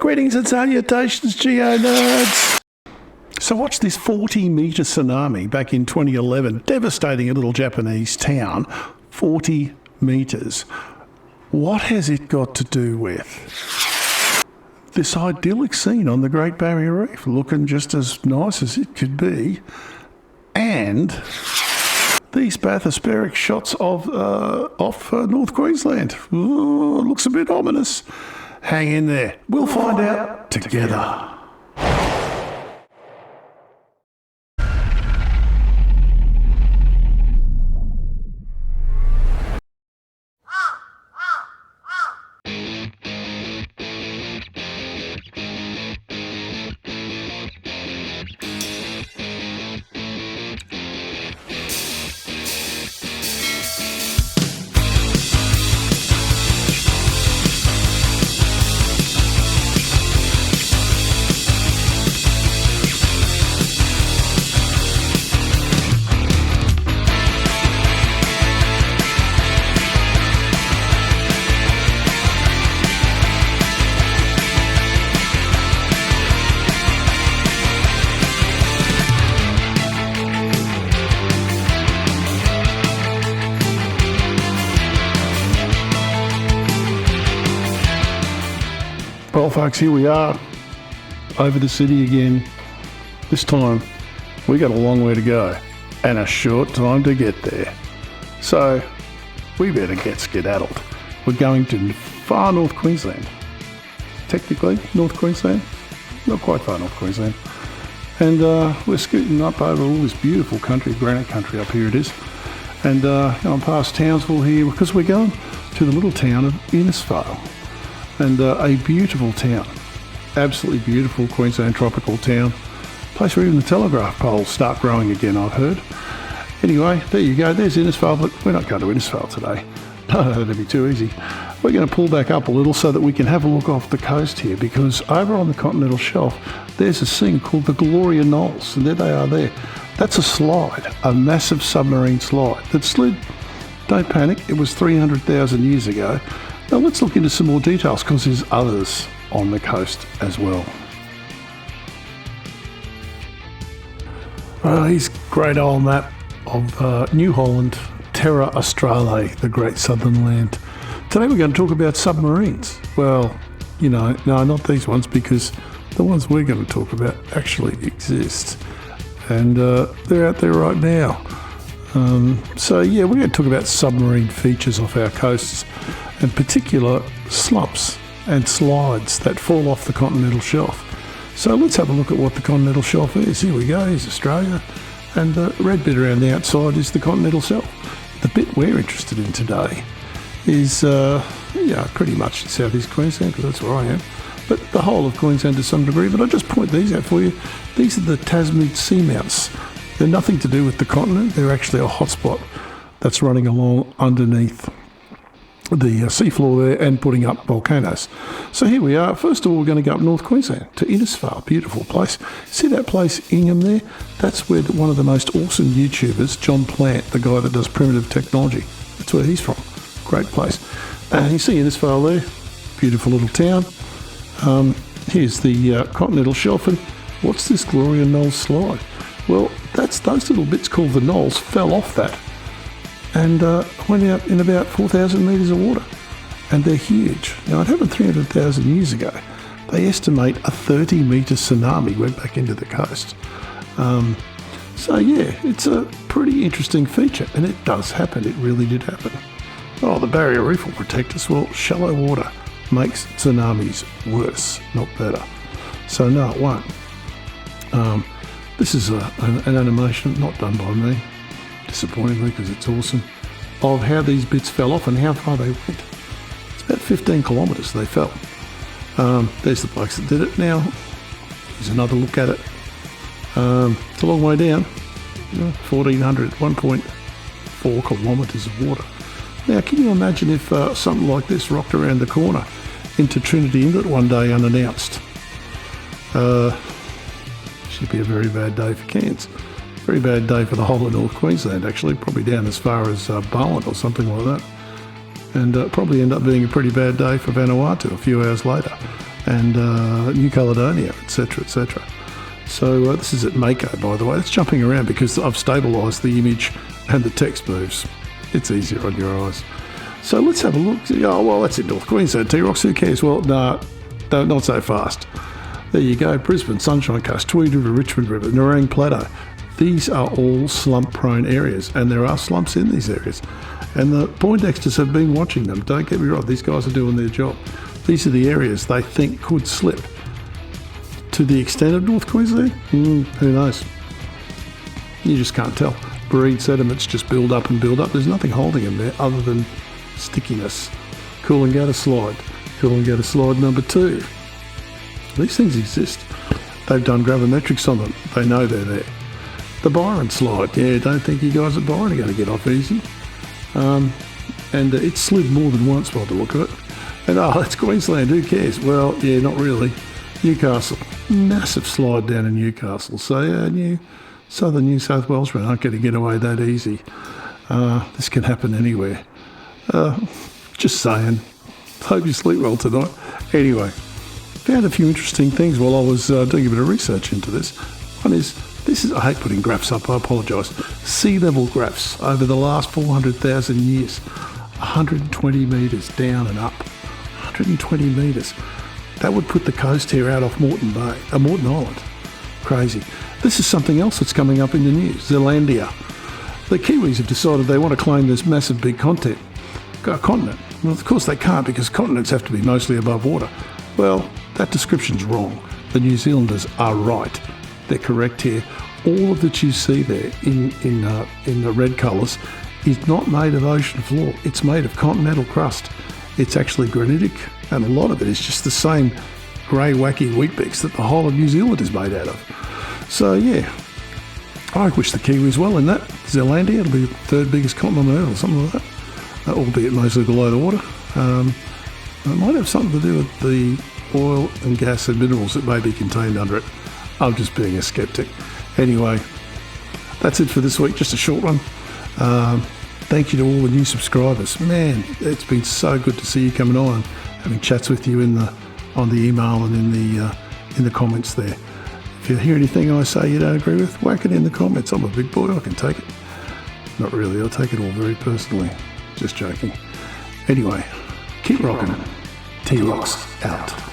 Greetings and salutations, Geo nerds. So watch this 40-metre tsunami back in 2011, devastating a little Japanese town, 40 metres. What has it got to do with this idyllic scene on the Great Barrier Reef, looking just as nice as it could be, and these bathospheric shots of off North Queensland? Ooh, looks a bit ominous. Hang in there. We'll find out together. Well, folks, here we are over the city again. This time we got a long way to go and a short time to get there. So we better get skedaddled. We're going to far North Queensland. Technically, North Queensland, not quite far North Queensland. And we're scooting up over all this beautiful country, granite country up here it is. And going past Townsville here because we're going to the little town of Innisfail. And a beautiful town, absolutely beautiful Queensland tropical town, place where even the telegraph poles start growing again, I've heard. Anyway, there you go, there's Innisfail, but we're not going to Innisfail today. No, that'd be too easy. We're going to pull back up a little so that we can have a look off the coast here, because over on the continental shelf, there's a thing called the Gloria Knolls, and there they are there. That's a slide, a massive submarine slide that slid, don't panic, it was 300,000 years ago. Now let's look into some more details because there's others on the coast as well. Well, here's a great old map of New Holland, Terra Australe, the great southern land. Today we're going to talk about submarines. Well, you know, no, not these ones, because the ones we're going to talk about actually exist. And they're out there right now. So yeah, we're going to talk about submarine features off our coasts, in particular slumps and slides that fall off the continental shelf. So let's have a look at what the continental shelf is. Here we go, here's Australia, and the red bit around the outside is the continental shelf. The bit we're interested in today is pretty much southeast Queensland, because that's where I am, but the whole of Queensland to some degree. But I'll just point these out for you. These are the Tasman seamounts. They're nothing to do with the continent, they're actually a hotspot that's running along underneath the seafloor there and putting up volcanoes. So here we are. First of all, we're going to go up North Queensland to Innisfail, beautiful place. See that place, Ingham there? That's where one of the most awesome YouTubers, John Plant, the guy that does primitive technology, that's where he's from. Great place. You see Innisfail there, beautiful little town. Here's the continental shelf, and what's this Gloria Knolls slide? Well, that's those little bits called the knolls fell off that and went out in about 4,000 metres of water, and they're huge. Now, it happened 300,000 years ago. They estimate a 30-metre tsunami went back into the coast. So yeah, it's a pretty interesting feature, and it does happen. It really did happen. Oh, the barrier reef will protect us. Well, shallow water makes tsunamis worse, not better. So no, it won't. This is an animation not done by me, disappointingly, because it's awesome, of how these bits fell off and how far they went. It's about 15 kilometres they fell. There's the blokes that did it. Now, here's another look at it. It's a long way down, 1,400, 1.4 kilometres of water. Now, can you imagine if something like this rocked around the corner into Trinity Inlet one day unannounced? Should be a very bad day for Cairns. Very bad day for the whole of North Queensland, actually, probably down as far as Bowen or something like that. And probably end up being a pretty bad day for Vanuatu a few hours later. and New Caledonia, etc., etc. So this is at Mako, by the way. It's jumping around because I've stabilised the image and the text moves. It's easier on your eyes. So let's have a look. Oh, well, that's in North Queensland. T-Rocks, who cares? Well, no, not so fast. There you go. Brisbane, Sunshine Coast, Tweed River, Richmond River, Nerang Plateau. These are all slump-prone areas, and there are slumps in these areas. And the Poindexters have been watching them. Don't get me wrong. These guys are doing their job. These are the areas they think could slip. To the extent of North Queensland? Who knows? You just can't tell. Marine sediments just build up and build up. There's nothing holding them there other than stickiness. Coolangatta slide. Coolangatta slide number 2. These things exist. They've done gravimetrics on them. They know they're there. The Byron slide. Yeah, don't think you guys at Byron are going to get off easy. And it slid more than once by the look of it. And that's Queensland. Who cares? Well, yeah, not really. Newcastle. Massive slide down in Newcastle. So southern New South Welshmen aren't going to get away that easy. This can happen anywhere. Just saying. Hope you sleep well tonight. Anyway, found a few interesting things while I was doing a bit of research into this. One is, I hate putting graphs up, I apologise. Sea level graphs over the last 400,000 years. 120 metres down and up. 120 metres. That would put the coast here out off Moreton Island. Crazy. This is something else that's coming up in the news. Zealandia. The Kiwis have decided they want to claim this massive big continent. Well, of course they can't, because continents have to be mostly above water. Well, that description's wrong. The New Zealanders are right. They're correct here. All of that you see there in the red colours is not made of ocean floor. It's made of continental crust. It's actually granitic, and a lot of it is just the same grey wacky wheat-bix that the whole of New Zealand is made out of. So yeah, I wish the Kiwis well in that. Zealandia, it'll be the 3rd biggest continent on Earth or something like that, albeit mostly below the water. It might have something to do with the oil and gas and minerals that may be contained under it. I'm just being a skeptic. Anyway, that's it for this week, just a short one. Thank you to all the new subscribers. Man, it's been so good to see you coming on, having chats with you on the email and in the comments there. If you hear anything I say you don't agree with, whack it in the comments. I'm a big boy, I can take it. Not really, I'll take it all very personally. Just joking. Anyway, keep rocking. T-Rocks out.